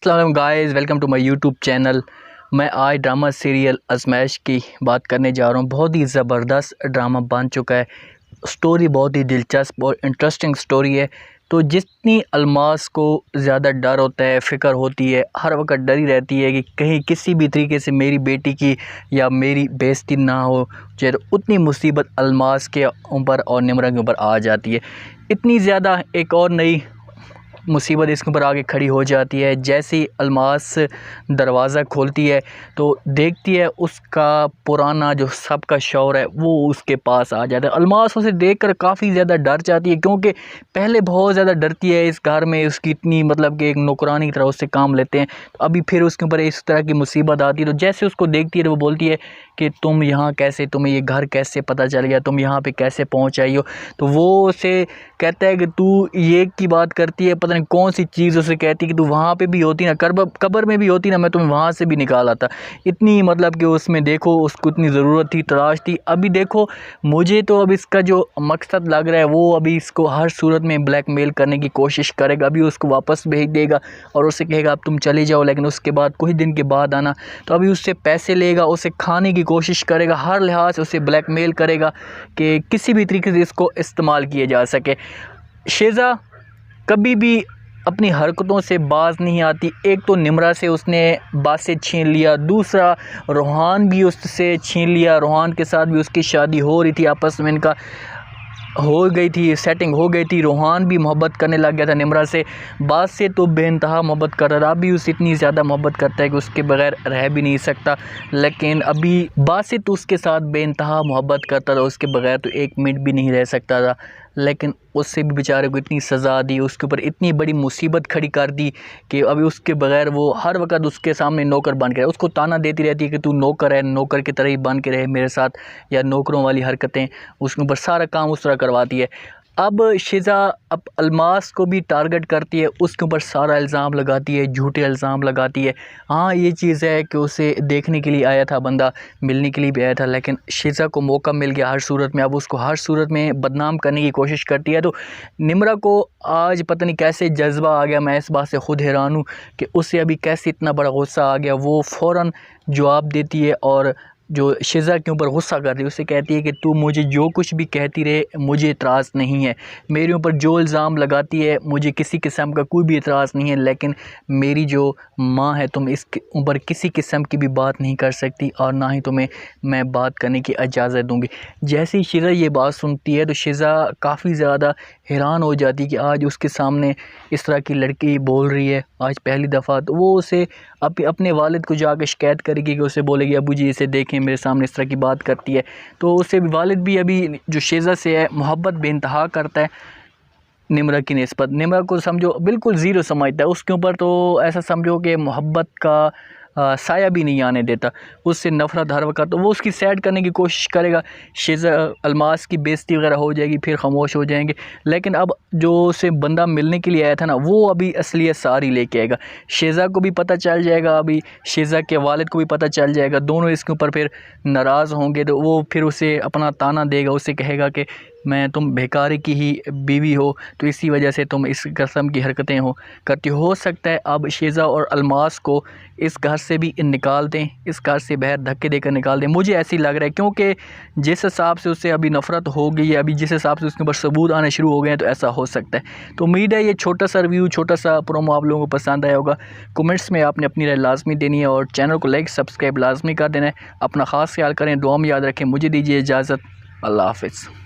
अस्सलाम guys, welcome to my YouTube channel. मैं आज ड्रामा सीरियल आजमाइश की बात करने जा रहा हूँ। बहुत ही ज़बरदस्त ड्रामा बन चुका है। स्टोरी बहुत ही दिलचस्प और इंटरेस्टिंग स्टोरी है। तो जितनी अलमास को ज़्यादा डर होता है, फ़िक्र होती है, हर वक्त डरी रहती है कि कहीं किसी भी तरीके से मेरी बेटी की या मेरी बेइज्जती ना हो जाए, तो उतनी मुसीबत अलमास के ऊपर और निम्रा के ऊपर आ जाती है। इतनी ज़्यादा एक और नई मुसीबत इसके ऊपर आगे खड़ी हो जाती है। जैसे ही अलमास दरवाज़ा खोलती है तो देखती है उसका पुराना जो सबका शौहर है वो उसके पास आ जाता है। अलमास उसे देखकर काफ़ी ज़्यादा डर जाती है, क्योंकि पहले बहुत ज़्यादा डरती है इस घर में, उसकी इतनी मतलब कि एक नौकरानी की तरह उससे काम लेते हैं। तो अभी फिर उसके ऊपर इस तरह की मुसीबत आती है, तो जैसे उसको देखती है तो वो बोलती है कि तुम यहाँ कैसे, तुम्हें ये घर कैसे पता चल गया, तुम यहाँ पे कैसे पहुँच आई हो। तो वो उसे कहता है कि तू ये की बात करती है, पता नहीं कौन सी चीज़ उसे कहती है कि तू वहाँ पे भी होती ना, कब्र में भी होती ना, मैं तुम्हें वहाँ से भी निकाल आता। इतनी मतलब कि उसमें देखो उसको इतनी ज़रूरत थी, तलाश थी। अभी देखो मुझे तो अब इसका जो मकसद लग रहा है वो अभी इसको हर सूरत में ब्लैकमेल करने की कोशिश करेगा। अभी उसको वापस भेज देगा और उससे कहेगा अब तुम चले जाओ, लेकिन उसके बाद कुछ दिन के बाद आना। तो अभी उससे पैसे लेगा, उसे खाने की कोशिश करेगा, हर लिहाज से उसे ब्लैकमेल करेगा कि किसी भी तरीके से इसको इस्तेमाल किया जा सके। शेज़ा कभी भी अपनी हरकतों से बाज नहीं आती। एक तो निम्रा से उसने बात छीन लिया, दूसरा रोहान भी उससे छीन लिया। रोहान के साथ भी उसकी शादी हो रही थी, आपस में इनका हो गई थी, सेटिंग हो गई थी। रोहान भी मोहब्बत करने लग गया था निम्रा से। बात से तो बेइंतहा मोहब्बत कर रहा था, अभी उससे इतनी ज़्यादा मोहब्बत करता है कि उसके बगैर रह भी नहीं सकता। लेकिन अभी बात से तो उसके साथ बेइंतहा मोहब्बत करता था, उसके बगैर तो एक मिनट भी नहीं रह सकता था। लेकिन उससे भी बेचारे को इतनी सज़ा दी, उसके ऊपर इतनी बड़ी मुसीबत खड़ी कर दी कि अभी उसके बगैर वो हर वक्त उसके सामने नौकर बन के रहे। उसको ताना देती रहती है कि तू नौकर है, नौकर की तरह ही बन के रहे मेरे साथ, या नौकरों वाली हरकतें उसके ऊपर सारा काम उस तरह करवाती है। अब शेज़ा अब अलमास को भी टारगेट करती है, उसके ऊपर सारा इल्ज़ाम लगाती है, झूठे इल्ज़ाम लगाती है। हाँ, ये चीज़ है कि उसे देखने के लिए आया था बंदा, मिलने के लिए भी आया था, लेकिन शेज़ा को मौका मिल गया हर सूरत में। अब उसको हर सूरत में बदनाम करने की कोशिश करती है। तो निम्रा को आज पता नहीं कैसे जज्बा आ गया, मैं इस बात से ख़ुद हैरान हूँ कि उसे अभी कैसे इतना बड़ा गुस्सा आ गया। वो फ़ौरन जवाब देती है और जो शेज़ा के ऊपर गुस्सा कर रही है उससे कहती है कि तू मुझे जो कुछ भी कहती रहे, मुझे इतराज़ नहीं है। मेरे ऊपर जो इल्ज़ाम लगाती है मुझे किसी किस्म का कोई भी इतराज़ नहीं है, लेकिन मेरी जो माँ है, तुम इसके ऊपर किसी किस्म की भी बात नहीं कर सकती और ना ही तुम्हें मैं बात करने की इजाज़त दूँगी। जैसे ही शेज़ा ये बात सुनती है तो शेज़ा काफ़ी ज़्यादा हैरान हो जाती है कि आज उसके सामने इस तरह की लड़की बोल रही है आज पहली दफ़ा। तो वो उसे अपने वालिद को जाकर शिकायत करेगी कि उसे बोलेगी अबू जी इसे देखें, मेरे सामने इस तरह की बात करती है। तो उससे वालिद भी अभी जो शेज़ा से है मोहब्बत बेइंतहा करता है निम्रा की निस्बत। निम्रा को समझो बिल्कुल ज़ीरो समझता है, उसके ऊपर तो ऐसा समझो कि मोहब्बत का साया भी नहीं आने देता, उससे नफ़रत हर वक्त। तो वो उसकी सैड करने की कोशिश करेगा। शेज़ा अलमास की बेइज्जती वगैरह हो जाएगी, फिर खामोश हो जाएंगे। लेकिन अब जो उसे बंदा मिलने के लिए आया था ना, वो अभी असलियत सारी लेके आएगा। शेज़ा को भी पता चल जाएगा, अभी शेज़ा के वालिद को भी पता चल जाएगा। दोनों इसके ऊपर फिर नाराज़ होंगे। तो वो फिर उसे अपना ताना देगा, उसे कहेगा कि मैं तुम बेकारी की ही बीवी हो, तो इसी वजह से तुम इस किस्म की हरकतें करती हो सकता है अब शेज़ा और अलमास को इस घर से भी निकाल दें, इस घर से बाहर धक्के देकर निकाल दें। मुझे ऐसी लग रहा है, क्योंकि जिस हिसाब से उससे अभी नफ़रत हो गई है, अभी जिस हिसाब से उसके ऊपर सबूत आने शुरू हो गए हैं, तो ऐसा हो सकता है। तो उम्मीद है ये छोटा सा रिव्यू, छोटा सा प्रोमो आप लोगों को पसंद आया होगा। कमेंट्स में आपने अपनी राय लाजमी देनी है और चैनल को लाइक सब्सक्राइब लाजमी कर देना है। अपना ख़ास ख्याल करें, दुआ में याद रखें। मुझे दीजिए इजाज़त। अल्लाह हाफ़िज़।